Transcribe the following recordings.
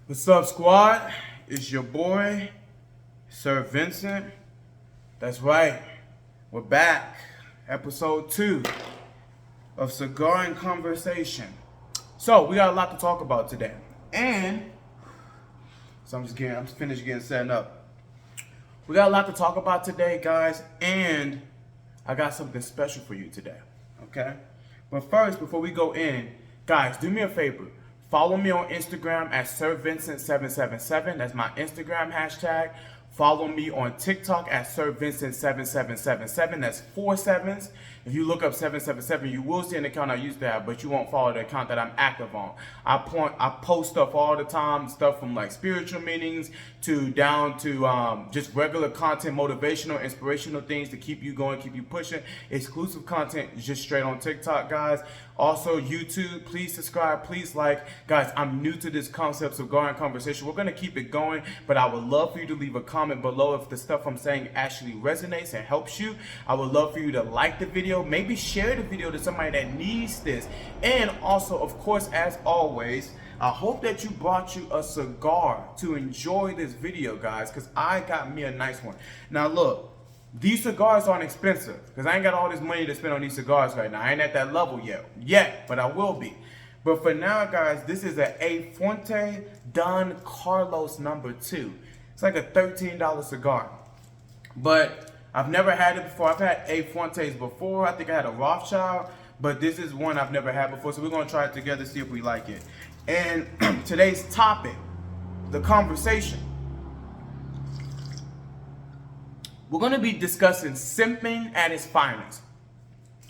What's up, squad? It's your boy, SirVincent. That's right, we're back. Episode 2 of Cigar and Conversation. So, we got a lot to talk about today. And, I'm finished getting set up. We got a lot to talk about today, guys, and I got something special for you today, okay? But first, before we go in, guys, do me a favor. Follow me on Instagram at SirVincent777. That's my Instagram hashtag. Follow me on TikTok at SirVincent7777. That's 4 sevens. If you look up 777, you will see an account I used to have, but you won't follow the account that I'm active on. I post stuff all the time, stuff from like spiritual meanings to down to just regular content, motivational, inspirational things to keep you going, keep you pushing. Exclusive content just straight on TikTok, guys. Also, YouTube, please subscribe, please like. Guys, I'm new to this concept of Cigar and Conversation. We're going to keep it going, but I would love for you to leave a comment below if the stuff I'm saying actually resonates and helps you. I would love for you to like the video, maybe share the video to somebody that needs this. And also, of course, as always, I hope that you brought you a cigar to enjoy this video, guys, because I got me a nice one. Now, look. These cigars aren't expensive because I ain't got all this money to spend on these cigars right now. I ain't at that level yet, but I will be. But for now, guys, this is a Fuente Don Carlos number 2. It's like a $13 cigar. But I've never had it before. I've had A Fuentes before. I think I had a Rothschild, but this is one I've never had before. So we're going to try it together, see if we like it. And today's topic, the conversation. We're going to be discussing simping at its finest.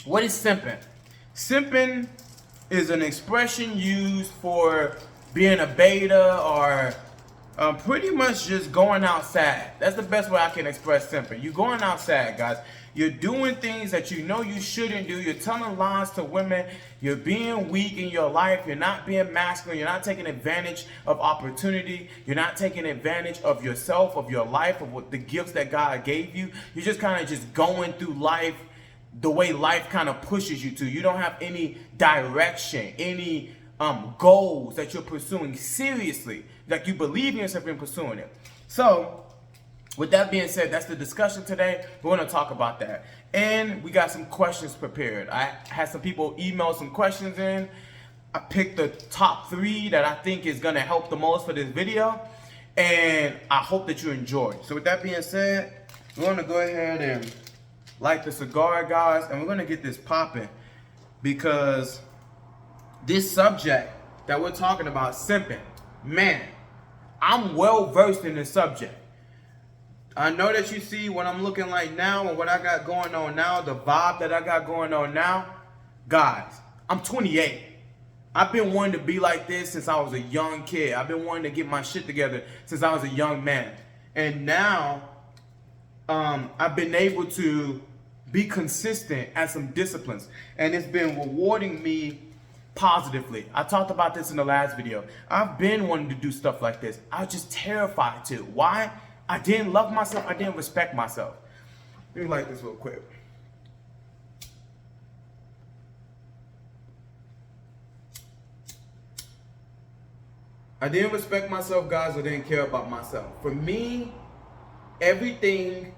What is simping? Simping is an expression used for being a beta or pretty much just going outside. That's the best way I can express simping. You're going outside, guys. You're doing things that you know you shouldn't do. You're telling lies to women. You're being weak in your life. You're not being masculine. You're not taking advantage of opportunity. You're not taking advantage of yourself, of your life, of what the gifts that God gave you. You're just kind of just going through life the way life kind of pushes you to. You don't have any direction, any goals that you're pursuing seriously, like you believe in yourself in pursuing it. So, with that being said, that's the discussion today. We're going to talk about that. And we got some questions prepared. I had some people email some questions in. I picked the top 3 that I think is going to help the most for this video. And I hope that you enjoy. So with that being said, we're going to go ahead and light the cigar, guys. And we're going to get this popping. Because this subject that we're talking about, simping, man, I'm well versed in this subject. I know that you see what I'm looking like now and what I got going on now, the vibe that I got going on now. Guys, I'm 28. I've been wanting to be like this since I was a young kid. I've been wanting to get my shit together since I was a young man. And now, I've been able to be consistent at some disciplines. And it's been rewarding me positively. I talked about this in the last video. I've been wanting to do stuff like this. I was just terrified to. Why? I didn't love myself. I didn't respect myself. Let me light this real quick. I didn't respect myself, guys. I didn't care about myself. For me, everything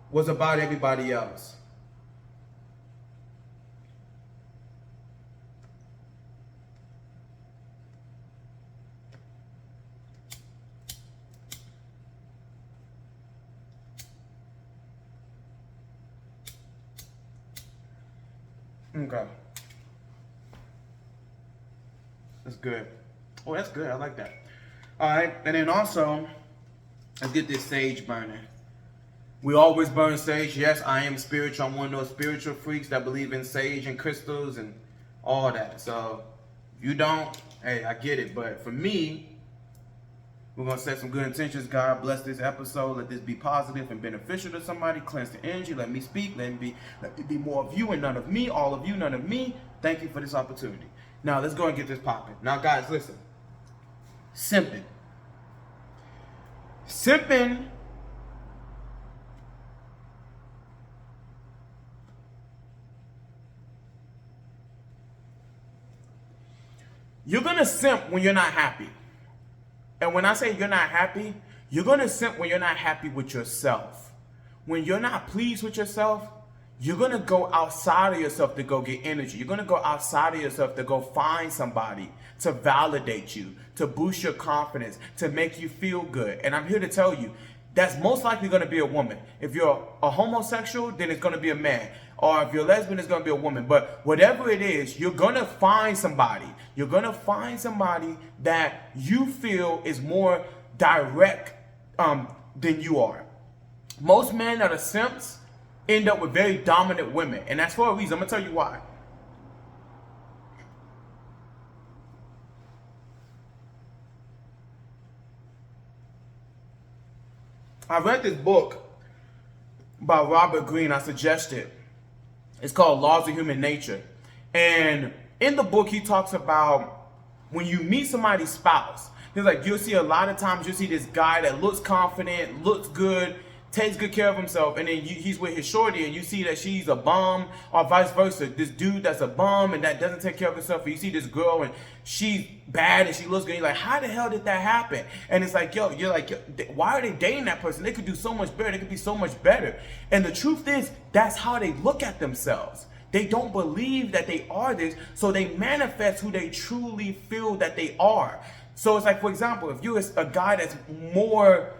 was about everybody else. Okay. That's good. Oh, that's good. I like that. All right. And then also, let's get this sage burning. We always burn sage. Yes, I am spiritual. I'm one of those spiritual freaks that believe in sage and crystals and all that. So, if you don't, hey, I get it. But for me, we're going to set some good intentions. God bless this episode. Let this be positive and beneficial to somebody. Cleanse the energy. Let me speak. Let me be more of you and none of me. All of you, none of me. Thank you for this opportunity. Now, let's go and get this popping. Now, guys, listen. Simpin. Simpin you're going to simp when you're not happy. And when I say you're not happy, you're going to simp when you're not happy with yourself. When you're not pleased with yourself, you're going to go outside of yourself to go get energy. You're going to go outside of yourself to go find somebody to validate you, to boost your confidence, to make you feel good. And I'm here to tell you, that's most likely going to be a woman. If you're a homosexual, then it's going to be a man. Or if you're lesbian, it's going to be a woman. But whatever it is, you're going to find somebody. You're going to find somebody that you feel is more direct than you are. Most men that are simps end up with very dominant women. And that's for a reason. I'm going to tell you why. I read this book by Robert Greene. I suggest it. It's called Laws of Human Nature. And in the book, he talks about when you meet somebody's spouse, he's like, you'll see a lot of times, you'll see this guy that looks confident, looks good, takes good care of himself, and then he's with his shorty, and you see that she's a bum, or vice versa. This dude that's a bum and that doesn't take care of himself, and you see this girl and she's bad and she looks good. You're like, how the hell did that happen? And it's like, yo, you're like, why are they dating that person? They could do so much better. They could be so much better. And the truth is, that's how they look at themselves. They don't believe that they are this, so they manifest who they truly feel that they are. So it's like, for example, if you're a guy that's more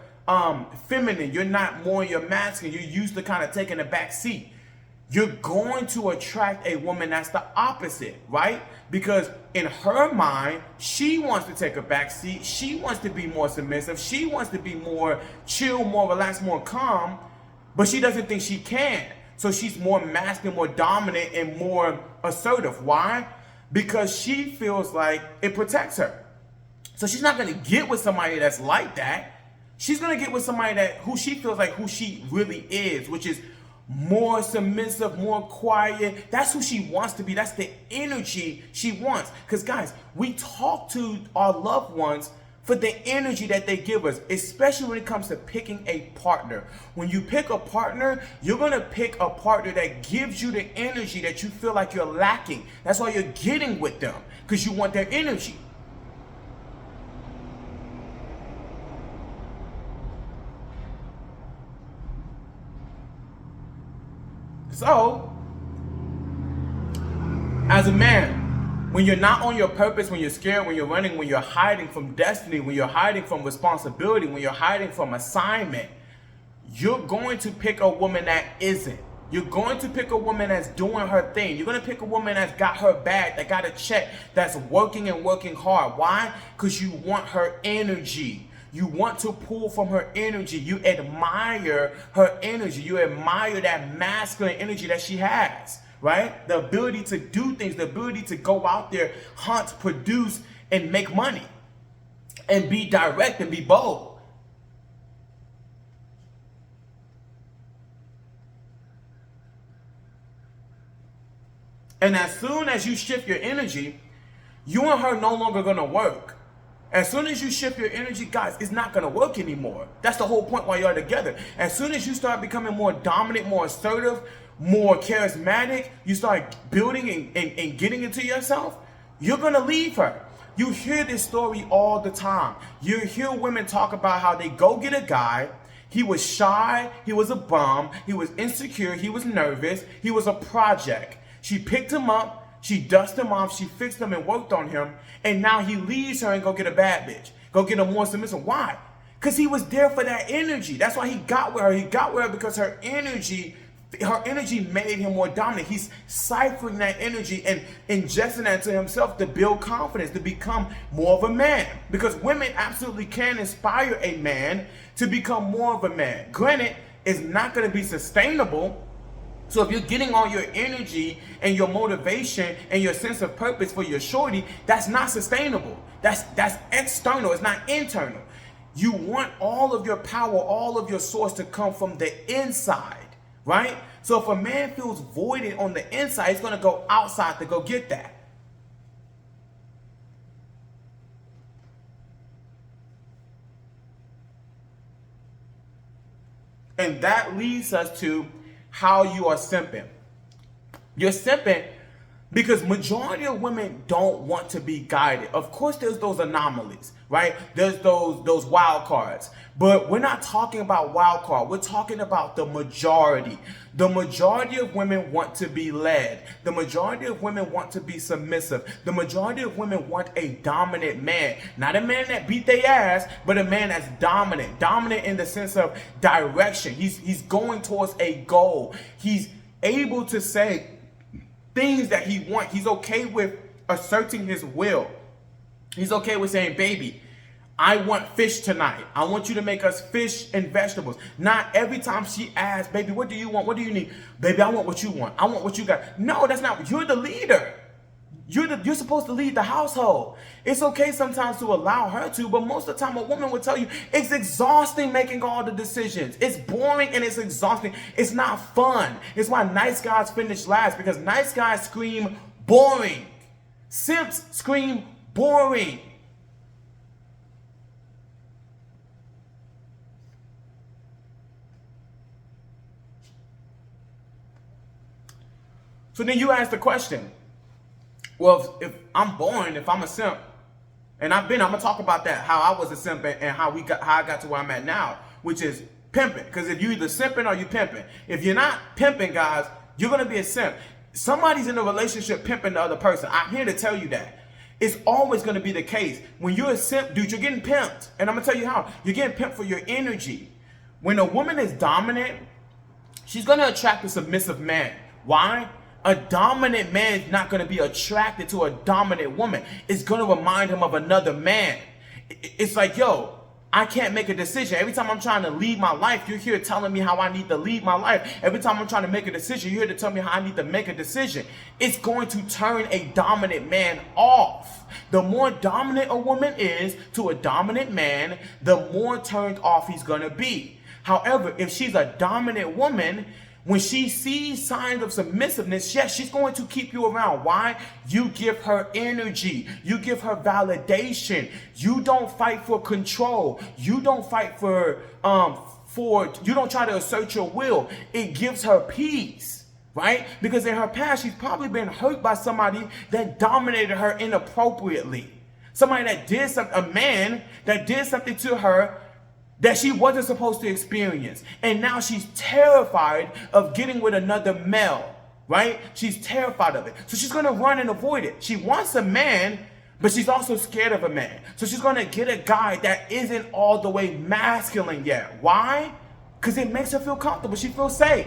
feminine, you're not more in your masculine, you're used to kind of taking a back seat, you're going to attract a woman that's the opposite, right? Because in her mind, she wants to take a back seat, she wants to be more submissive, she wants to be more chill, more relaxed, more calm, but she doesn't think she can. So she's more masculine, more dominant, and more assertive. Why? Because she feels like it protects her. So she's not going to get with somebody that's like that. She's going to get with somebody who she feels like who she really is, which is more submissive, more quiet. That's who she wants to be. That's the energy she wants. Because guys, we talk to our loved ones for the energy that they give us, especially when it comes to picking a partner. When you pick a partner, you're going to pick a partner that gives you the energy that you feel like you're lacking. That's why you're getting with them, because you want their energy. So, as a man, when you're not on your purpose, when you're scared, when you're running, when you're hiding from destiny, when you're hiding from responsibility, when you're hiding from assignment, you're going to pick a woman that isn't. You're going to pick a woman that's doing her thing. You're going to pick a woman that's got her bag, that got a check, that's working and working hard. Why? Because you want her energy. You want to pull from her energy. You admire her energy. You admire that masculine energy that she has, right? The ability to do things, the ability to go out there, hunt, produce, and make money, and be direct and be bold. And as soon as you shift your energy, you and her no longer going to work. As soon as you shift your energy, guys, it's not going to work anymore. That's the whole point why you're together. As soon as you start becoming more dominant, more assertive, more charismatic, you start building and getting into yourself, you're going to leave her. You hear this story all the time. You hear women talk about how they go get a guy. He was shy. He was a bum. He was insecure. He was nervous. He was a project. She picked him up. She dusted him off, she fixed him and worked on him, and now he leaves her and go get a bad bitch. Go get a more submissive. Why? Because he was there for that energy. That's why he got with her. He got with her because her energy made him more dominant. He's ciphering that energy and ingesting that to himself to build confidence, to become more of a man. Because women absolutely can inspire a man to become more of a man. Granted, it's not going to be sustainable. So if you're getting all your energy and your motivation and your sense of purpose for your shorty, that's not sustainable. That's external. It's not internal. You want all of your power, all of your source to come from the inside, right? So if a man feels voided on the inside, he's going to go outside to go get that. And that leads us to how you are simping. You're simping Because majority of women don't want to be guided. Of course, there's those anomalies, right? There's those wild cards. But we're not talking about wild card. We're talking about the majority. The majority of women want to be led. The majority of women want to be submissive. The majority of women want a dominant man. Not a man that beat their ass, but a man that's dominant. Dominant in the sense of direction. He's going towards a goal. He's able to say things that he wants. He's okay with asserting his will. He's okay with saying, baby, I want fish tonight. I want you to make us fish and vegetables. Not every time she asks, baby, what do you want? What do you need? Baby, I want what you want. I want what you got. No, that's not. You're the leader. You're supposed to lead the household. It's okay sometimes to allow her to, but most of the time a woman will tell you it's exhausting making all the decisions. It's boring and it's exhausting. It's not fun. It's why nice guys finish last, because nice guys scream boring. Simps scream boring. So then you ask the question, well, if I'm boring, if I'm a simp, and I'm gonna talk about that, how I was a simp and how I got to where I'm at now, which is pimping. Because if you either simping or you pimping. If you're not pimping, guys, you're gonna be a simp. Somebody's in a relationship pimping the other person. I'm here to tell you that. It's always gonna be the case. When you're a simp, dude, you're getting pimped. And I'm gonna tell you how. You're getting pimped for your energy. When a woman is dominant, she's gonna attract a submissive man. Why? A dominant man is not going to be attracted to a dominant woman. It's going to remind him of another man. It's like, yo, I can't make a decision. Every time I'm trying to lead my life, you're here telling me how I need to lead my life. Every time I'm trying to make a decision, you're here to tell me how I need to make a decision. It's going to turn a dominant man off. The more dominant a woman is to a dominant man, the more turned off he's going to be. However, if she's a dominant woman, when she sees signs of submissiveness, yes, she's going to keep you around. Why? You give her energy. You give her validation. You don't fight for control. You don't fight for you don't try to assert your will. It gives her peace, right? Because in her past, she's probably been hurt by somebody that dominated her inappropriately. Somebody that did something, a man that did something to her that she wasn't supposed to experience. And now she's terrified of getting with another male, right? She's terrified of it. So she's going to run and avoid it. She wants a man, but she's also scared of a man. So she's going to get a guy that isn't all the way masculine yet. Why? Because it makes her feel comfortable. She feels safe.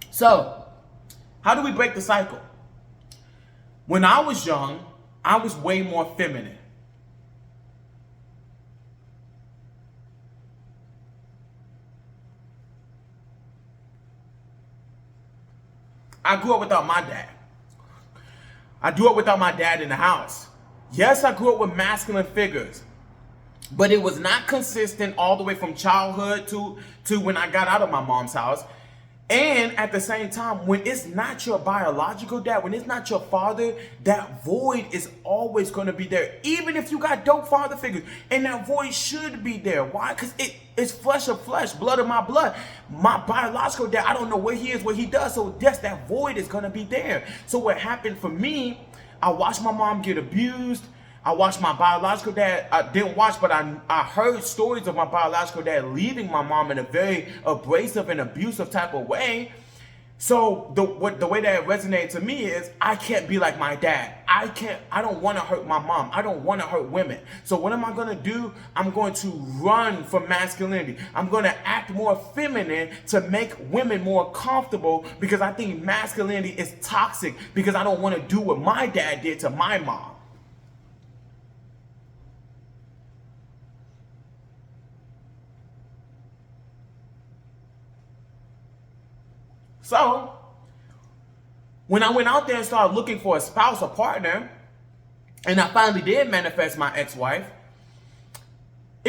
So, how do we break the cycle? When I was young, I was way more feminine. I grew up without my dad. I grew up without my dad in the house. Yes, I grew up with masculine figures, but it was not consistent all the way from childhood to when I got out of my mom's house. And at the same time, when it's not your biological dad, when it's not your father, that void is always going to be there. Even if you got dope father figures. And that void should be there. Why? Because it's flesh of flesh, blood of my blood. My biological dad, I don't know where he is, what he does. So yes, that void is going to be there. So what happened for me, I watched my mom get abused. I watched my biological dad, I didn't watch, but I heard stories of my biological dad leaving my mom in a very abrasive and abusive type of way. So the way that it resonated to me is I can't be like my dad. I don't want to hurt my mom. I don't want to hurt women. So what am I going to do? I'm going to run from masculinity. I'm going to act more feminine to make women more comfortable because I think masculinity is toxic because I don't want to do what my dad did to my mom. So, when I went out there and started looking for a spouse or partner, and I finally did manifest my ex-wife,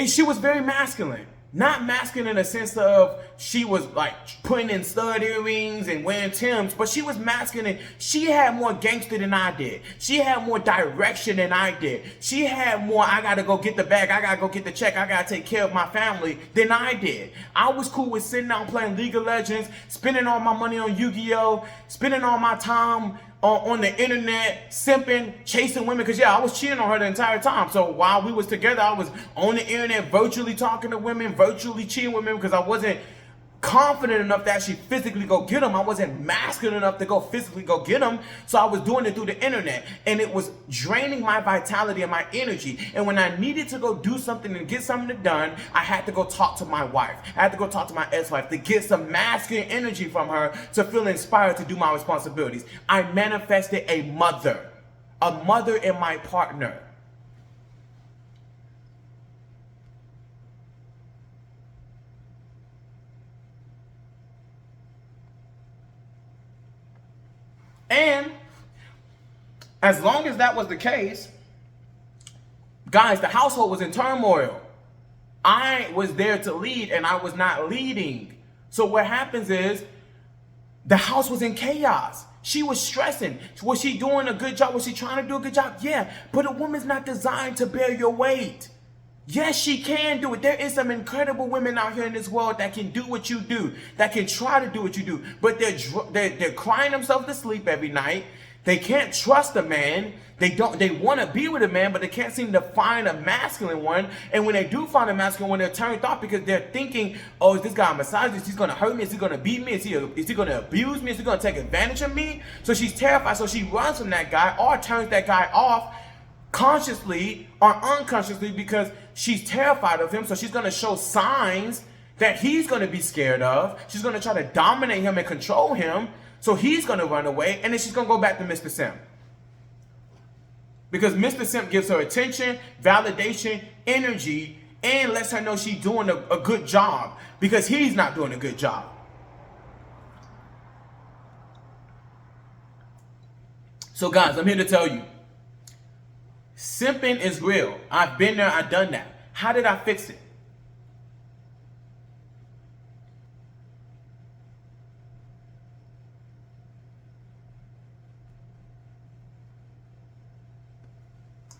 she was very masculine. Not masculine in the sense of she was like putting in stud earrings and wearing Timbs, but she was masculine. She had more gangster than I did. She had more direction than I did. She had more, I gotta go get the bag, I gotta go get the check, I gotta take care of my family than I did. I was cool with sitting down playing League of Legends, spending all my money on Yu-Gi-Oh, spending all my time on the internet, simping, chasing women, because yeah, I was cheating on her the entire time. So while we was together, I was on the internet virtually talking to women, virtually cheating with women, because I wasn't confident enough to actually physically go get them. I wasn't masculine enough to go physically go get them. So I was doing it through the internet, and it was draining my vitality and my energy. And when I needed to go do something and get something done, I had to go talk to my wife. I had to go talk to my ex-wife to get some masculine energy from her to feel inspired to do my responsibilities. I manifested a mother in my partner. And as long as that was the case, guys, the household was in turmoil. I was there to lead and I was not leading. So what happens is the house was in chaos. She was stressing. Was she doing a good job? Was she trying to do a good job? Yeah, but a woman's not designed to bear your weight. Yes, she can do it. There is some incredible women out here in this world that can do what you do, that can try to do what you do, but they're crying themselves to sleep every night. They can't trust a man. They want to be with a man, but they can't seem to find a masculine one. And when they do find a masculine one, they're turned off because they're thinking, oh, is this guy a misogynist? He's going to hurt me. Is he going to beat me? Is he going to abuse me? Is he going to take advantage of me? So she's terrified. So she runs from that guy or turns that guy off consciously or unconsciously because she's terrified of him. So she's going to show signs that he's going to be scared of. She's going to try to dominate him and control him. So he's going to run away. And then she's going to go back to Mr. Simp. Because Mr. Simp gives her attention, validation, energy, and lets her know she's doing a good job because he's not doing a good job. So guys, I'm here to tell you, simping is real. I've been there, I've done that. How did I fix it?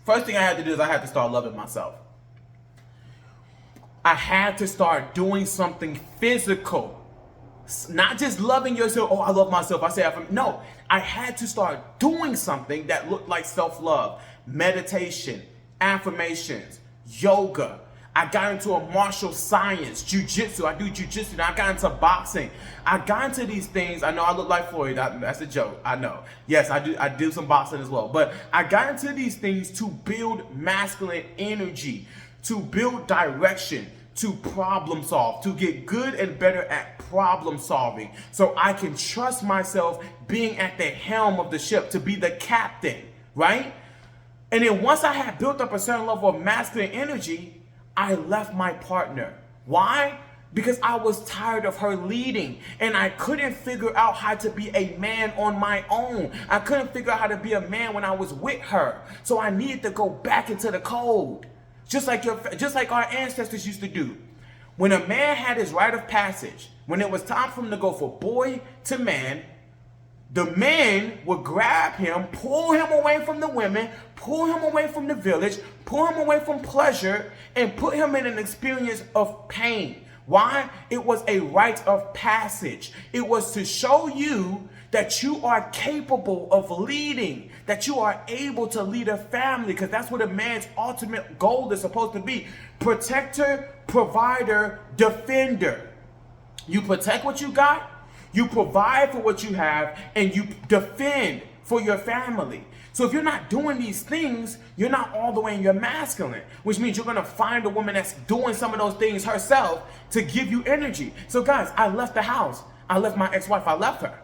First thing I had to do is I had to start loving myself. I had to start doing something physical. Not just loving yourself, oh, I love myself, I say no, I had to start doing something that looked like self-love. Meditation, affirmations, yoga. I got into a martial science, jiu-jitsu. I do jiu-jitsu. Now I got into boxing. I got into these things. I know I look like Floyd. That's a joke. I know. Yes, I do some boxing as well. But I got into these things to build masculine energy, to build direction, to problem solve, to get good and better at problem solving. So I can trust myself being at the helm of the ship, to be the captain, right? And then once I had built up a certain level of masculine energy, I left my partner. Why? Because I was tired of her leading and I couldn't figure out how to be a man on my own. I couldn't figure out how to be a man when I was with her. So I needed to go back into the code. Just like our ancestors used to do. When a man had his rite of passage, when it was time for him to go from boy to man, the man would grab him, pull him away from the women, pull him away from the village, pull him away from pleasure, and put him in an experience of pain. Why? It was a rite of passage. It was to show you that you are capable of leading, that you are able to lead a family, because that's what a man's ultimate goal is supposed to be. Protector, provider, defender. You protect what you got, you provide for what you have, and you defend for your family. So if you're not doing these things, you're not all the way in your masculine, which means you're going to find a woman that's doing some of those things herself to give you energy. So guys, I left the house. I left my ex-wife. I left her.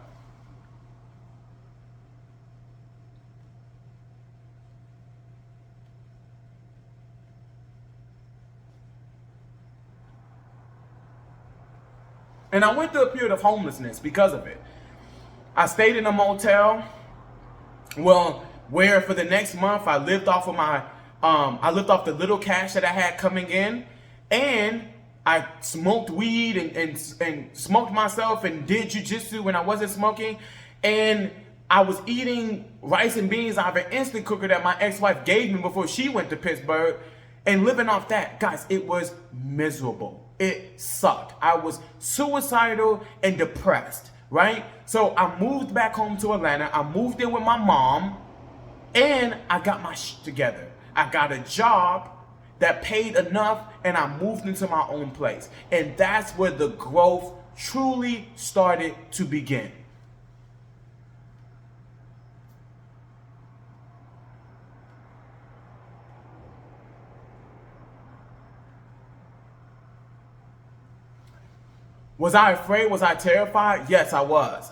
And I went through a period of homelessness because of it. I stayed in a motel. Well, where for the next month I lived off of the little cash that I had coming in, and I smoked weed and smoked myself and did jujitsu when I wasn't smoking. And I was eating rice and beans out of an instant cooker that my ex-wife gave me before she went to Pittsburgh and living off that. Guys, it was miserable. It sucked. I was suicidal and depressed, right? So I moved back home to Atlanta. I moved in with my mom and I got my shit together. I got a job that paid enough and I moved into my own place. And that's where the growth truly started to begin. Was I afraid? Was I terrified? Yes, I was.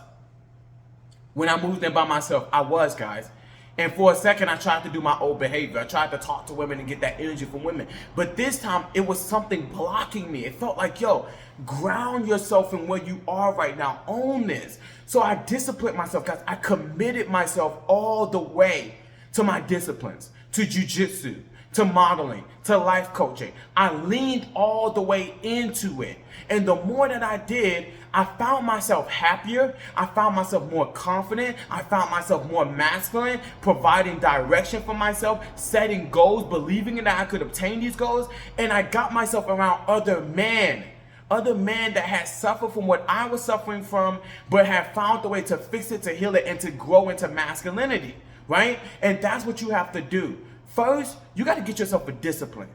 When I moved in by myself, I was, guys. And for a second, I tried to do my old behavior. I tried to talk to women and get that energy from women. But this time, it was something blocking me. It felt like, yo, ground yourself in where you are right now. Own this. So I disciplined myself, guys. I committed myself all the way to my disciplines, to jujitsu, to modeling, to life coaching. I leaned all the way into it. And the more that I did, I found myself happier. I found myself more confident. I found myself more masculine, providing direction for myself, setting goals, believing in that I could obtain these goals. And I got myself around other men that had suffered from what I was suffering from, but had found the way to fix it, to heal it, and to grow into masculinity, right? And that's what you have to do. First, you got to get yourself a discipline.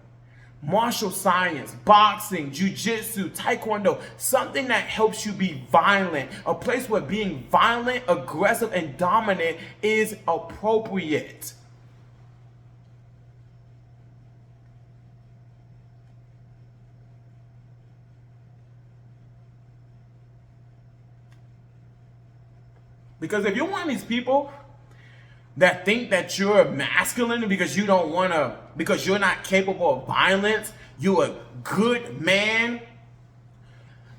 Martial science, boxing, jiu-jitsu, taekwondo, something that helps you be violent, a place where being violent, aggressive, and dominant is appropriate. Because if you're one of these people that think that you're masculine because you don't want to, because you're not capable of violence, you're a good man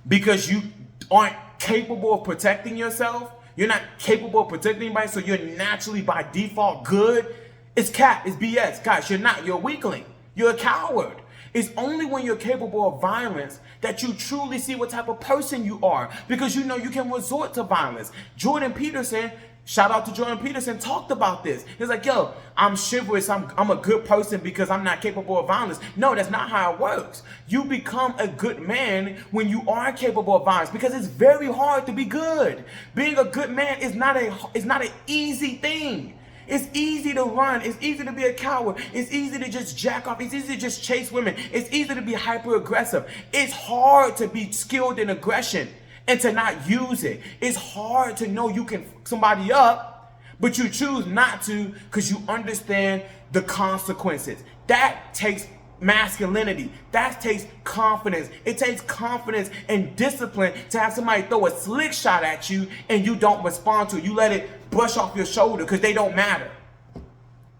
because you aren't capable of protecting yourself, you're not capable of protecting anybody, so you're naturally by default good, it's cap, it's BS. Guys, you're not, you're a weakling, you're a coward. It's only when you're capable of violence that you truly see what type of person you are, because you know you can resort to violence. Jordan Peterson, shout out to Jordan Peterson, talked about this. He's like, yo, I'm chivalrous, I'm a good person because I'm not capable of violence. No, that's not how it works. You become a good man when you are capable of violence, because it's very hard to be good. Being a good man is not an easy thing. It's easy to run. It's easy to be a coward. It's easy to just jack off. It's easy to just chase women. It's easy to be hyper aggressive. It's hard to be skilled in aggression and to not use it. It's hard to know you can fuck somebody up, but you choose not to because you understand the consequences. That takes masculinity. That takes confidence. It takes confidence and discipline to have somebody throw a slick shot at you and you don't respond to it. You let it brush off your shoulder because they don't matter.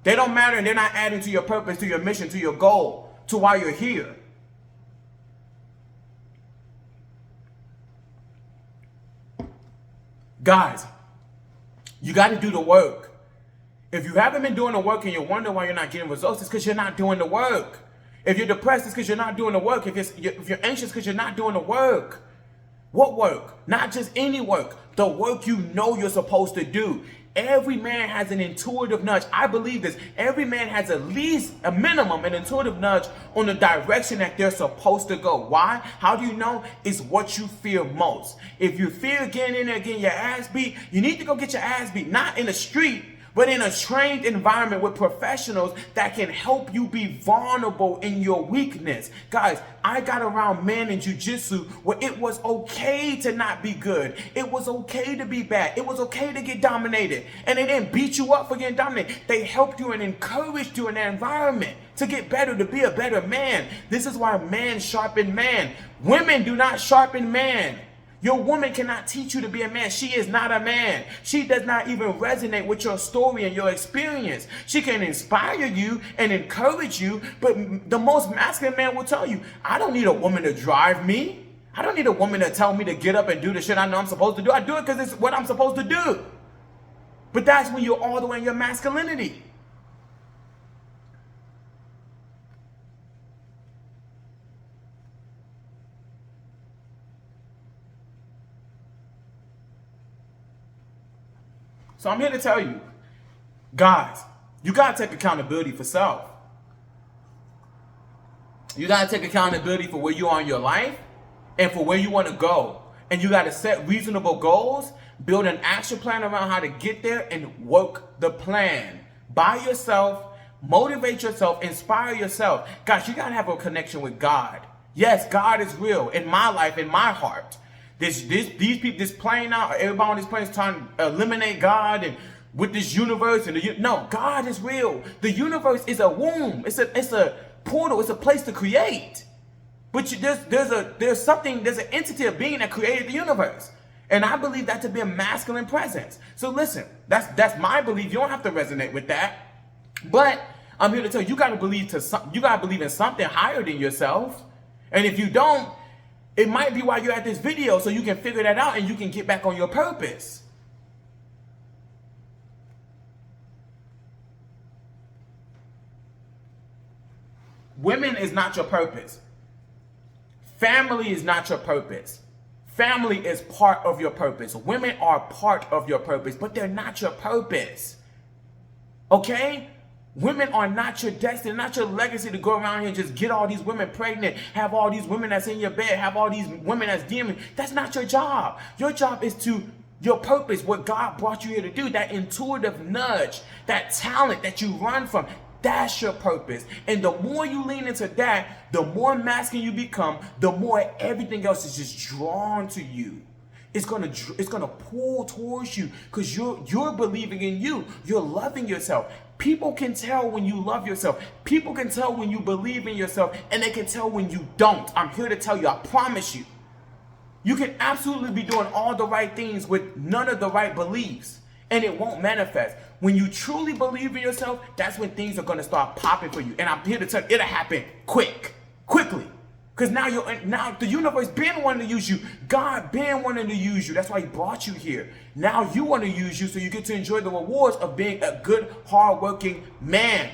They don't matter, and they're not adding to your purpose, to your mission, to your goal, to why you're here. Guys, you got to do the work. If you haven't been doing the work and you're wondering why you're not getting results, it's because you're not doing the work. If you're depressed, it's because you're not doing the work. If you're anxious, because you're not doing the work. What work? Not just any work. The work you know you're supposed to do. Every man has an intuitive nudge. I believe this. Every man has at least a minimum, an intuitive nudge on the direction that they're supposed to go. Why? How do you know? It's what you fear most. If you fear getting in there, getting your ass beat, you need to go get your ass beat. Not in the street, but in a trained environment with professionals that can help you be vulnerable in your weakness. Guys, I got around men in jiu-jitsu where it was okay to not be good. It was okay to be bad. It was okay to get dominated. And they didn't beat you up for getting dominated. They helped you and encouraged you in that environment to get better, to be a better man. This is why man sharpen man. Women do not sharpen man. Your woman cannot teach you to be a man. She is not a man. She does not even resonate with your story and your experience. She can inspire you and encourage you, but the most masculine man will tell you, I don't need a woman to drive me. I don't need a woman to tell me to get up and do the shit I know I'm supposed to do. I do it because it's what I'm supposed to do. But that's when you're all the way in your masculinity. So I'm here to tell you, guys, you got to take accountability for self. You got to take accountability for where you are in your life and for where you want to go. And you got to set reasonable goals, build an action plan around how to get there, and work the plan by yourself. Motivate yourself, inspire yourself. Guys, you got to have a connection with God. Yes, God is real in my life, in my heart. These people, this plane out, everybody on this plane is trying to eliminate God and with this universe. No, God is real. The universe is a womb. It's a portal. It's a place to create. But there's an entity, a being that created the universe. And I believe that to be a masculine presence. So listen, that's my belief. You don't have to resonate with that. But I'm here to tell you, you got to believe in something higher than yourself. And if you don't, it might be why you're at this video, so you can figure that out and you can get back on your purpose. Women is not your purpose. Family is not your purpose. Family is part of your purpose. Women are part of your purpose, but they're not your purpose. Okay? Women are not your destiny, not your legacy to go around here and just get all these women pregnant, have all these women that's in your bed, have all these women that's demon. That's not your job. Your job is your purpose, what God brought you here to do, that intuitive nudge, that talent that you run from. That's your purpose. And the more you lean into that, the more masculine you become, the more everything else is just drawn to you. It's gonna pull towards you because you're believing in you. You're loving yourself. People can tell when you love yourself. People can tell when you believe in yourself, and they can tell when you don't. I'm here to tell you, I promise you. You can absolutely be doing all the right things with none of the right beliefs, and it won't manifest. When you truly believe in yourself, that's when things are going to start popping for you. And I'm here to tell you, it'll happen quickly. Because now the universe been wanting to use you. God been wanting to use you. That's why he brought you here. Now you want to use you so you get to enjoy the rewards of being a good, hardworking man.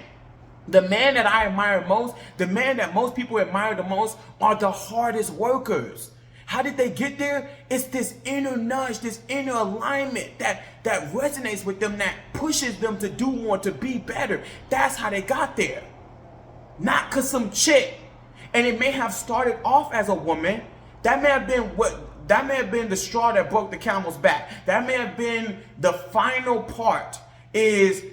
The man that I admire most, the man that most people admire the most, are the hardest workers. How did they get there? It's this inner nudge, this inner alignment that resonates with them, that pushes them to do more, to be better. That's how they got there. Not because some chick. And it may have started off as a woman. That may have been the straw that broke the camel's back. That may have been the final part is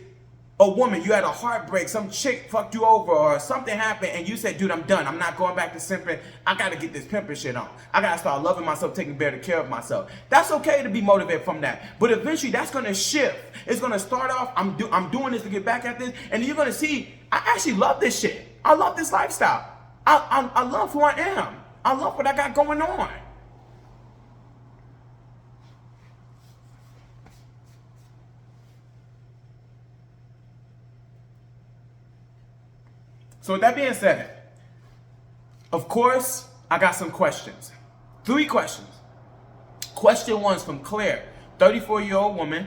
a woman. You had a heartbreak. Some chick fucked you over or something happened and you said, dude, I'm done. I'm not going back to simping. I got to get this pimping shit on. I got to start loving myself, taking better care of myself. That's okay to be motivated from that. But eventually that's going to shift. It's going to start off, I'm doing this to get back at this. And you're going to see, I actually love this shit. I love this lifestyle. I love who I am. I love what I got going on. So with that being said, of course, I got some questions. 3 questions. Question 1 is from Claire, 34-year-old woman.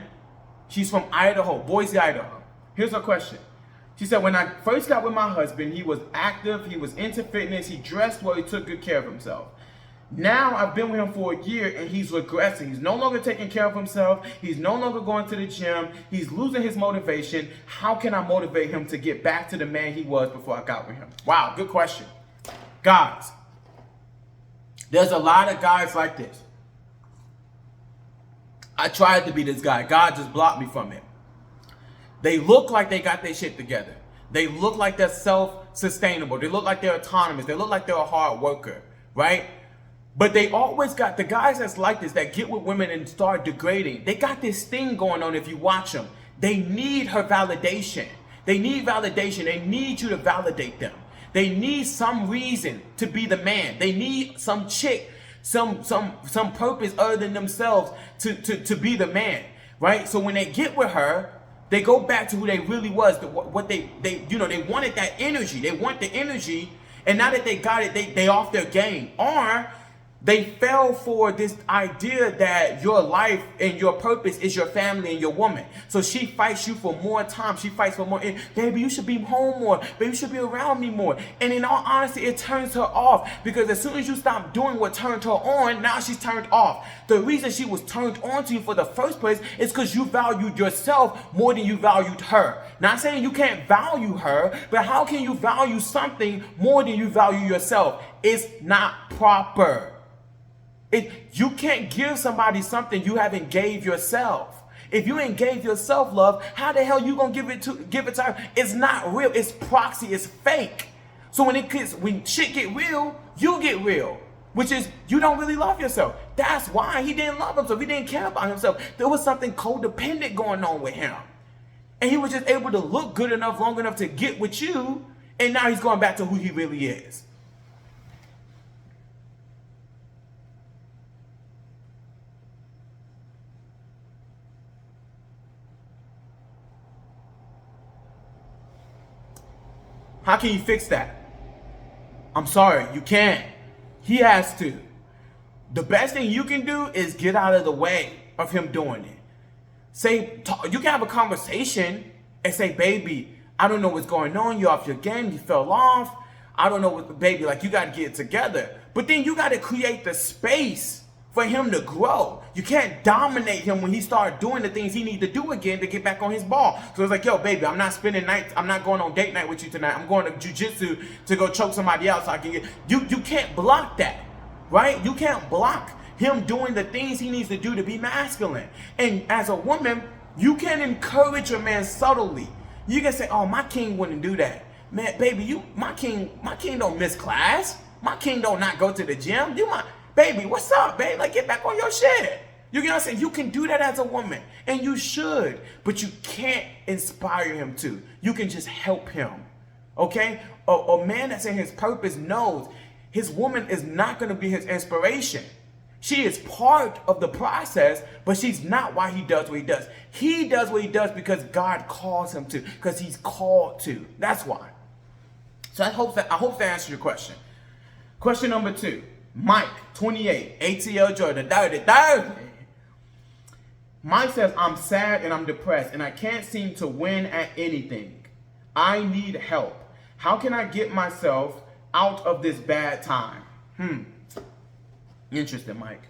She's from Idaho, Boise, Idaho. Here's her question. She said, when I first got with my husband, he was active, he was into fitness, he dressed well, he took good care of himself. Now I've been with him for a year and he's regressing. He's no longer taking care of himself. He's no longer going to the gym. He's losing his motivation. How can I motivate him to get back to the man he was before I got with him? Wow, good question. Guys, there's a lot of guys like this. I tried to be this guy. God just blocked me from it. They look like they got their shit together. They look like they're self-sustainable. They look like they're autonomous. They look like they're a hard worker, right? But they always got, the guys that's like this, that get with women and start degrading, they got this thing going on if you watch them. They need her validation. They need validation. They need you to validate them. They need some reason to be the man. They need some chick, some purpose other than themselves to be the man, right? So when they get with her, they go back to who they really was, what they wanted that energy. They want the energy, and now that they got it, they off their game. Or They fell for this idea that your life and your purpose is your family and your woman. So she fights you for more time. She fights for more. Baby, you should be home more. Baby, you should be around me more. And in all honesty, it turns her off. Because as soon as you stop doing what turned her on, now she's turned off. The reason she was turned on to you for the first place is because you valued yourself more than you valued her. Not saying you can't value her, but how can you value something more than you value yourself? It's not proper. You can't give somebody something you haven't gave yourself. If you ain't gave yourself love, how the hell you gonna give it to her? It's not real. It's proxy. It's fake. So when shit get real, you get real, which is you don't really love yourself. That's why he didn't love himself. He didn't care about himself. There was something codependent going on with him, and he was just able to look good enough, long enough to get with you, and now he's going back to who he really is. How can you fix that? I'm sorry, you can't. He has to. The best thing you can do is get out of the way of him doing it. You can have a conversation and say, baby, I don't know what's going on. You're off your game. You fell off. I don't know what, baby, like you got to get it together. But then you got to create the space for him to grow. You can't dominate him when he starts doing the things he needs to do again to get back on his ball. So it's like, yo, baby, I'm not spending nights. I'm not going on date night with you tonight. I'm going to jiu-jitsu to go choke somebody else so I can get... You can't block that, right? You can't block him doing the things he needs to do to be masculine. And as a woman, you can encourage a man subtly. You can say, oh, my king wouldn't do that. Man, baby, my king don't miss class. My king don't not go to the gym. Baby, what's up, babe? Like, get back on your shit. You get what I'm saying? You can do that as a woman, and you should, but you can't inspire him to. You can just help him, okay? A man that's in his purpose knows his woman is not going to be his inspiration. She is part of the process, but she's not why he does what he does. He does what he does because God calls him to, because he's called to. That's why. So I hope that answers your question. Question number 2. Mike, 28, ATL Georgia, dirty. Mike says, I'm sad and I'm depressed and I can't seem to win at anything. I need help. How can I get myself out of this bad time? Interesting, Mike.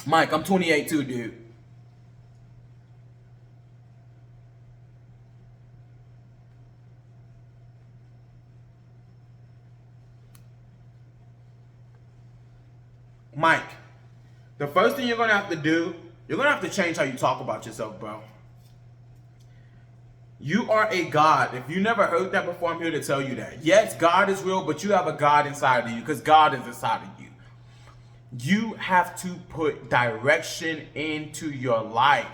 Mike, I'm 28 too, dude. Mike, the first thing you're going to have to do, you're going to have to change how you talk about yourself, bro. You are a God. If you never heard that before, I'm here to tell you that. Yes, God is real, but you have a God inside of you because God is inside of you. You have to put direction into your life.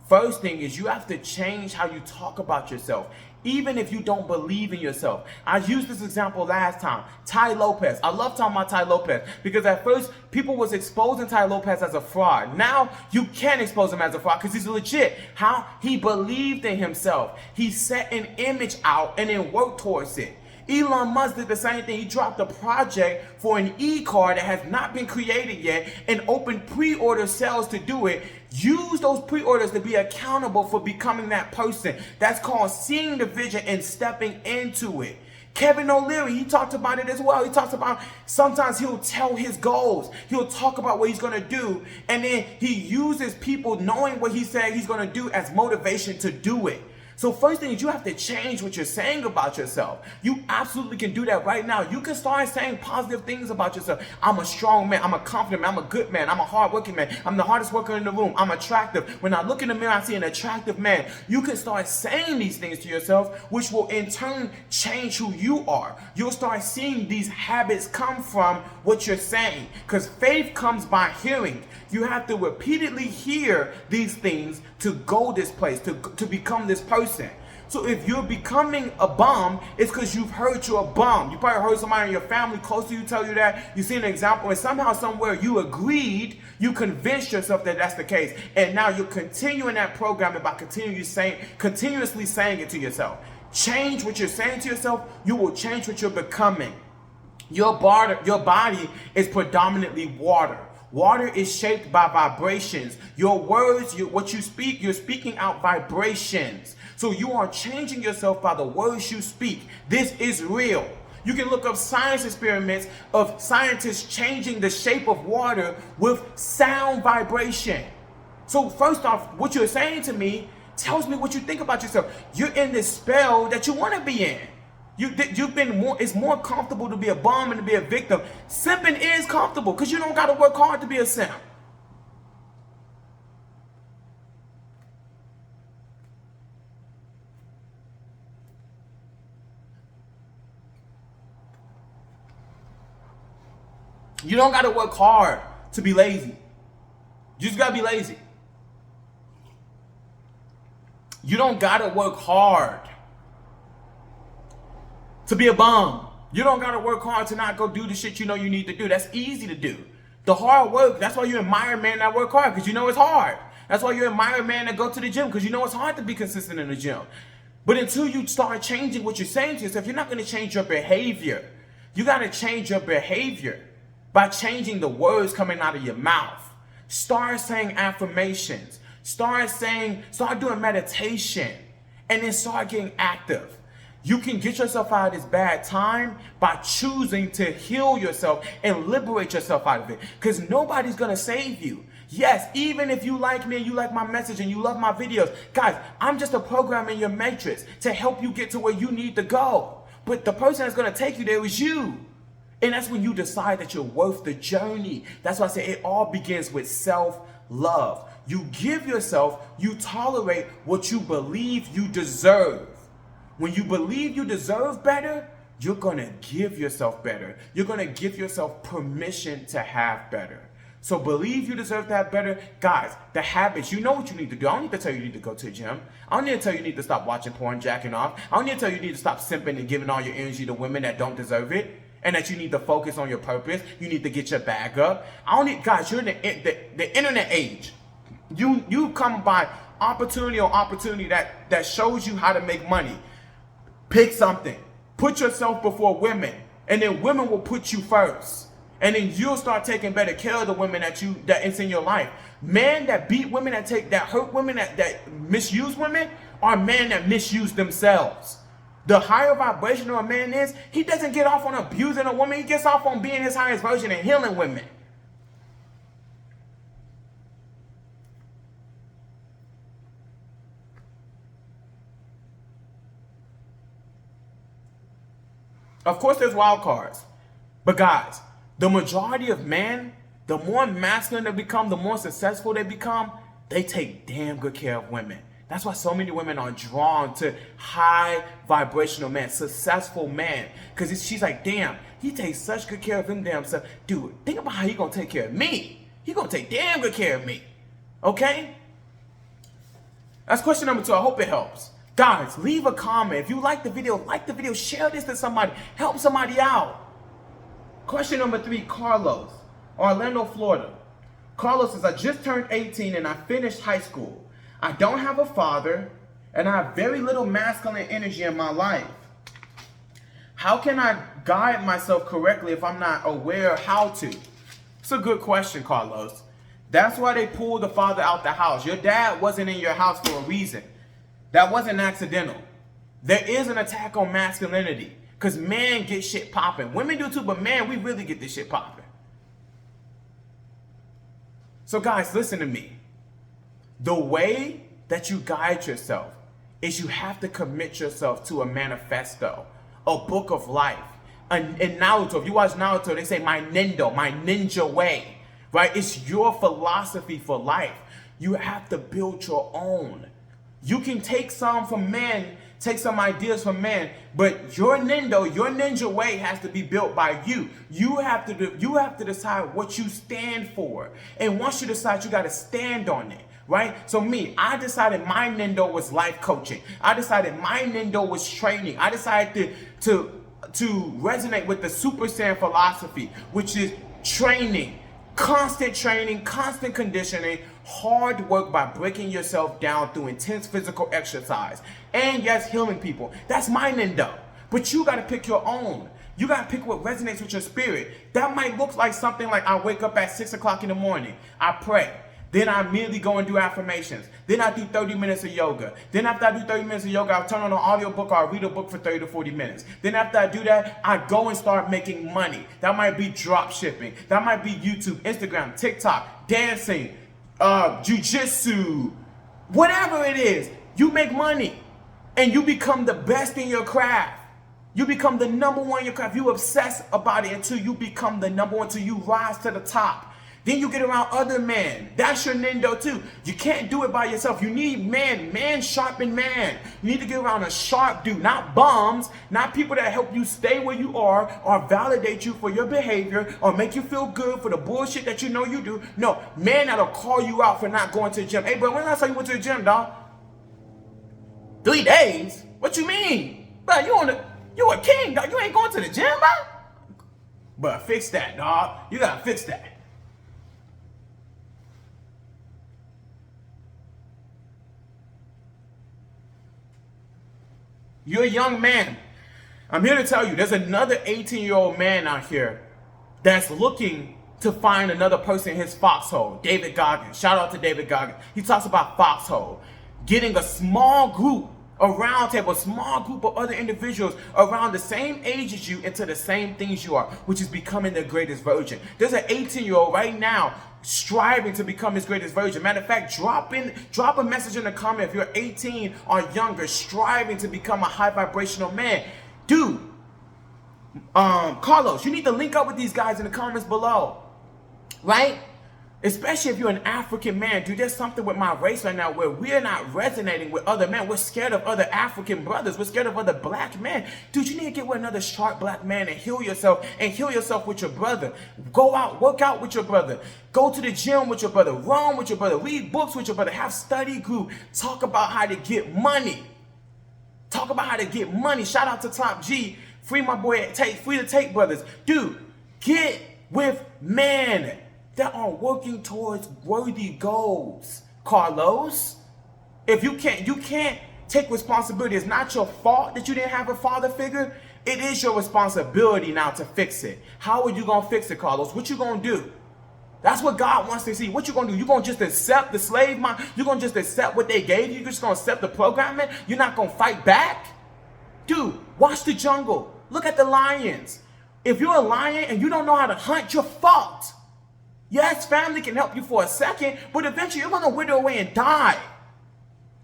First thing is you have to change how you talk about yourself. Even if you don't believe in yourself. I used this example last time. Tai Lopez. I love talking about Tai Lopez because at first people was exposing Tai Lopez as a fraud. Now you can expose him as a fraud because he's legit. How? He believed in himself. He set an image out and then worked towards it. Elon Musk did the same thing. He dropped a project for an e-car that has not been created yet and opened pre-order sales to do it. Use those pre-orders to be accountable for becoming that person. That's called seeing the vision and stepping into it. Kevin O'Leary, he talked about it as well. He talks about sometimes he'll tell his goals. He'll talk about what he's going to do. And then he uses people knowing what he said he's going to do as motivation to do it. So first thing is you have to change what you're saying about yourself. You absolutely can do that right now. You can start saying positive things about yourself. I'm a strong man. I'm a confident man. I'm a good man. I'm a hardworking man. I'm the hardest worker in the room. I'm attractive. When I look in the mirror, I see an attractive man. You can start saying these things to yourself, which will in turn change who you are. You'll start seeing these habits come from what you're saying, because faith comes by hearing. You have to repeatedly hear these things to go this place, to become this person. So if you're becoming a bum, it's because you've heard you're a bum. You probably heard somebody in your family close to you tell you that. You see an example, and somehow, somewhere you agreed, you convinced yourself that that's the case. And now you're continuing that programming by continuously saying it to yourself. Change what you're saying to yourself, you will change what you're becoming. Your body is predominantly water. Water is shaped by vibrations. Your words, what you speak, you're speaking out vibrations. So you are changing yourself by the words you speak. This is real. You can look up science experiments of scientists changing the shape of water with sound vibration. So first off, what you're saying to me tells me what you think about yourself. You're in this spell that you want to be in. It's more comfortable to be a bum than to be a victim. Simping is comfortable because you don't got to work hard to be a simp. You don't got to work hard to be lazy. You just got to be lazy. You don't got to work hard to be a bum. You don't got to work hard to not go do the shit you know you need to do. That's easy to do. The hard work, that's why you admire men that work hard, because you know it's hard. That's why you admire men that go to the gym, because you know it's hard to be consistent in the gym. But until you start changing what you're saying to yourself, you're not going to change your behavior. You got to change your behavior by changing the words coming out of your mouth. Start saying affirmations. Start doing meditation, and then start getting active. You can get yourself out of this bad time by choosing to heal yourself and liberate yourself out of it. Because nobody's going to save you. Yes, even if you like me and you like my message and you love my videos. Guys, I'm just a program in your matrix to help you get to where you need to go. But the person that's going to take you there is you. And that's when you decide that you're worth the journey. That's why I say it all begins with self-love. You give yourself, you tolerate what you believe you deserve. When you believe you deserve better, you're going to give yourself better. You're going to give yourself permission to have better. So believe you deserve to have better. Guys, the habits, you know what you need to do. I don't need to tell you you need to go to the gym. I don't need to tell you you need to stop watching porn, jacking off. I don't need to tell you you need to stop simping and giving all your energy to women that don't deserve it. And that you need to focus on your purpose. You need to get your bag up. Guys, you're in the internet age. You come by opportunity on opportunity that shows you how to make money. Pick something. Put yourself before women, and then women will put you first. And then you'll start taking better care of the women that is in your life. Men that beat women, that hurt women, that misuse women, are men that misuse themselves. The higher vibration of a man is, he doesn't get off on abusing a woman. He gets off on being his highest version and healing women. Of course, there's wild cards. But guys, the majority of men, the more masculine they become, the more successful they become, they take damn good care of women. That's why so many women are drawn to high vibrational men, successful men. Because she's like, damn, he takes such good care of him damn self. Dude, think about how he going to take care of me. He going to take damn good care of me. Okay? That's question number 2. I hope it helps. Guys, leave a comment. If you like the video, share this to somebody. Help somebody out. Question number 3, Carlos, Orlando, Florida. Carlos says, I just turned 18 and I finished high school. I don't have a father and I have very little masculine energy in my life. How can I guide myself correctly if I'm not aware how to? It's a good question, Carlos. That's why they pulled the father out the house. Your dad wasn't in your house for a reason. That wasn't accidental. There is an attack on masculinity because men get shit popping. Women do too, but man, we really get this shit popping. So guys, listen to me. The way that you guide yourself is you have to commit yourself to a manifesto, a book of life. In Naruto, if you watch Naruto, they say my ninja way, right? It's your philosophy for life. You have to build your own. You can take some from men, take some ideas from men, but your ninja way has to be built by you. You have to decide what you stand for. And once you decide, you got to stand on it, right? So I decided my ninja was life coaching. I decided my ninja was training. I decided to resonate with the Super Saiyan philosophy, which is training, constant conditioning, hard work by breaking yourself down through intense physical exercise, and yes, healing people. That's my ninja. But you got to pick your own. You got to pick what resonates with your spirit. That might look like something like I wake up at 6 o'clock in the morning. I pray. Then I immediately go and do affirmations. Then I do 30 minutes of yoga. Then after I do 30 minutes of yoga, I'll turn on an audiobook or I'll read a book for 30 to 40 minutes. Then after I do that, I go and start making money. That might be drop shipping. That might be YouTube, Instagram, TikTok, dancing, jujitsu, whatever it is. You make money and you become the best in your craft. You become the number one in your craft. You obsess about it until you become the number one, until you rise to the top. Then you get around other men. That's your nindo too. You can't do it by yourself. You need man. Man sharpen man. You need to get around a sharp dude, not bums, not people that help you stay where you are or validate you for your behavior or make you feel good for the bullshit that you know you do. No, man that'll call you out for not going to the gym. Hey, bro, when last time you went to the gym, dog? 3 days? What you mean? Bro, you a king, dog. You ain't going to the gym, bro? But fix that, dog. You gotta fix that. You're a young man. I'm here to tell you, there's another 18-year-old man out here that's looking to find another person in his foxhole. David Goggins. Shout out to David Goggins. He talks about foxhole. Getting a small group, a round table, a small group of other individuals around the same age as you into the same things you are, which is becoming the greatest version. There's an 18-year-old right now striving to become his greatest version. Matter of fact, drop a message in the comment if you're 18 or younger, striving to become a high vibrational man. Dude, Carlos, you need to link up with these guys in the comments below, right? Especially if you're an African man. Dude, there's something with my race right now where we're not resonating with other men. We're scared of other African brothers. We're scared of other black men. Dude, you need to get with another sharp black man and heal yourself with your brother. Go out, work out with your brother. Go to the gym with your brother. Run with your brother. Read books with your brother. Have study group. Talk about how to get money. Talk about how to get money. Shout out to Top G. Free my boy, Free the Take Brothers. Dude, get with men that are working towards worthy goals. Carlos, if you can't take responsibility. It's not your fault that you didn't have a father figure. It is your responsibility now to fix it. How are you gonna fix it, Carlos? What you gonna do? That's what God wants to see. What you gonna do? You gonna just accept the slave mind? You gonna just accept what they gave you? You just gonna accept the programming? You're not gonna fight back? Dude, watch the jungle. Look at the lions. If you're a lion and you don't know how to hunt, you're fucked. Yes, family can help you for a second, but eventually you're gonna wither away and die.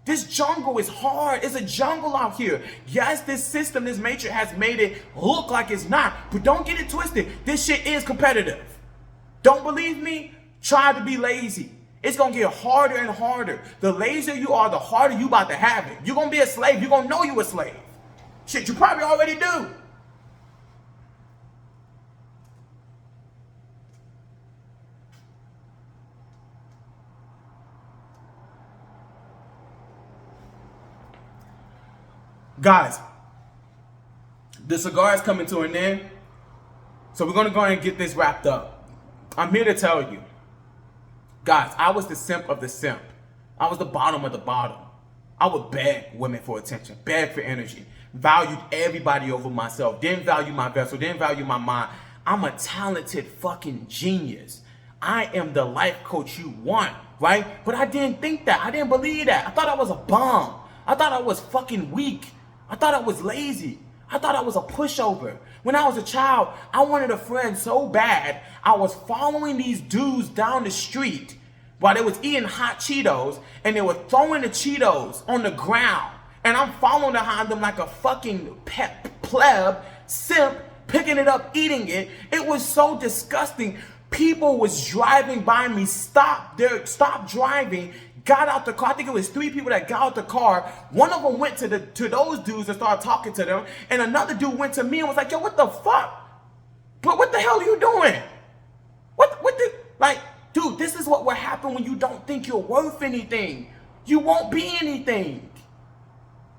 This jungle is hard. It's a jungle out here. Yes, this system, this matrix has made it look like it's not, but don't get it twisted. This shit is competitive. Don't believe me? Try to be lazy. It's gonna get harder and harder. The lazier you are, the harder you about to have it. You're gonna be a slave. You're gonna know you're a slave. Shit, you probably already do. Guys, the cigar is coming to an end, so we're gonna go ahead and get this wrapped up. I'm here to tell you, guys, I was the simp of the simp. I was the bottom of the bottom. I would beg women for attention, beg for energy, valued everybody over myself, didn't value my vessel, didn't value my mind. I'm a talented fucking genius. I am the life coach you want, right? But I didn't think that. I didn't believe that. I thought I was a bum. I thought I was fucking weak. I thought I was lazy. I thought I was a pushover. When I was a child, I wanted a friend so bad, I was following these dudes down the street while they was eating hot Cheetos, and they were throwing the Cheetos on the ground. And I'm following behind them like a fucking pleb, simp, picking it up, eating it. It was so disgusting. People was driving by me, stopped driving, got out the car. I think it was 3 people that got out the car. One of them went to those dudes and started talking to them. And another dude went to me and was like, yo, what the fuck? But what the hell are you doing? Dude, this is what will happen when you don't think you're worth anything. You won't be anything.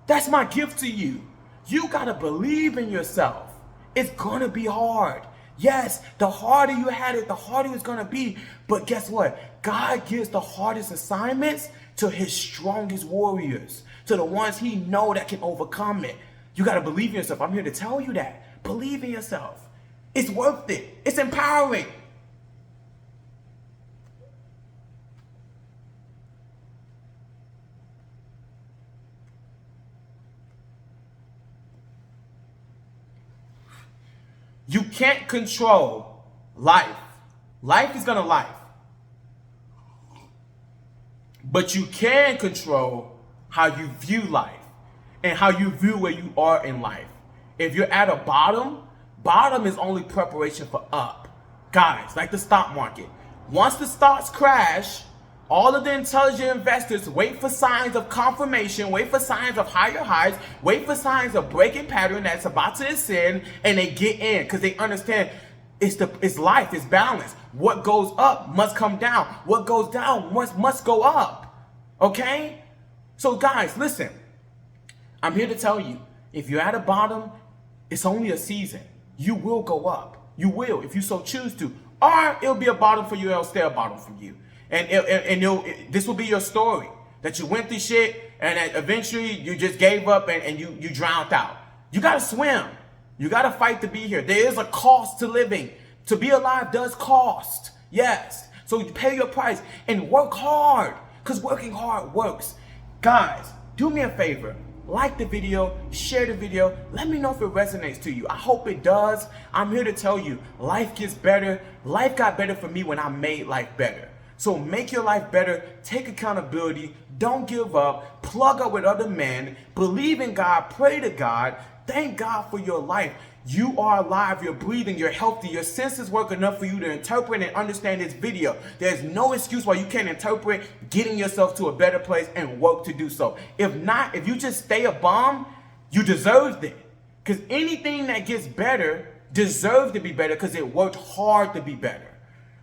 That's my gift to you. You gotta believe in yourself. It's gonna be hard. Yes, the harder you had it, the harder it's gonna be. But guess what? God gives the hardest assignments to his strongest warriors, to the ones he know that can overcome it. You gotta believe in yourself. I'm here to tell you that. Believe in yourself. It's worth it. It's empowering. You can't control life. Life is gonna life. But you can control how you view life and how you view where you are in life. If you're at a bottom, bottom is only preparation for up. Guys, like the stock market. Once the stocks crash, all of the intelligent investors wait for signs of confirmation, wait for signs of higher highs, wait for signs of breaking pattern that's about to ascend, and they get in because they understand it's life, it's balance. What goes up must come down. What goes down must go up. Okay? So guys, listen. I'm here to tell you, if you're at a bottom, it's only a season. You will go up. You will, if you so choose to. Or it'll be a bottom for you, it'll stay a bottom for you. And this will be your story. That you went through shit and that eventually you just gave up and you drowned out. You gotta swim. You gotta fight to be here. There is a cost to living. To be alive does cost. Yes. So you pay your price and work hard. Because working hard works. Guys, do me a favor. Like the video, share the video. Let me know if it resonates to you. I hope it does. I'm here to tell you, life gets better. Life got better for me when I made life better. So make your life better, take accountability, don't give up, plug up with other men, believe in God, pray to God, thank God for your life. You are alive, you're breathing, you're healthy, your senses work enough for you to interpret and understand this video. There's no excuse why you can't interpret getting yourself to a better place and work to do so. If not, if you just stay a bum, you deserved it. Because anything that gets better deserves to be better because it worked hard to be better.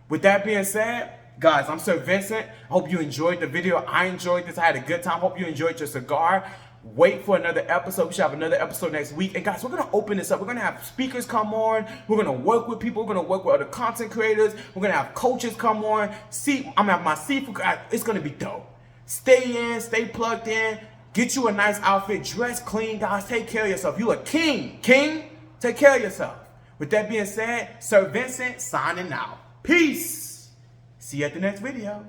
With that being said, guys, I'm SirVincent. I hope you enjoyed the video. I enjoyed this. I had a good time. Hope you enjoyed your cigar. Wait for another episode. We should have another episode next week. And guys, we're going to open this up. We're going to have speakers come on. We're going to work with people. We're going to work with other content creators. We're going to have coaches come on. I'm going to have my seafood. It's going to be dope. Stay in. Stay plugged in. Get you a nice outfit. Dress clean, guys. Take care of yourself. You a king. King, take care of yourself. With that being said, SirVincent signing out. Peace. See you at the next video.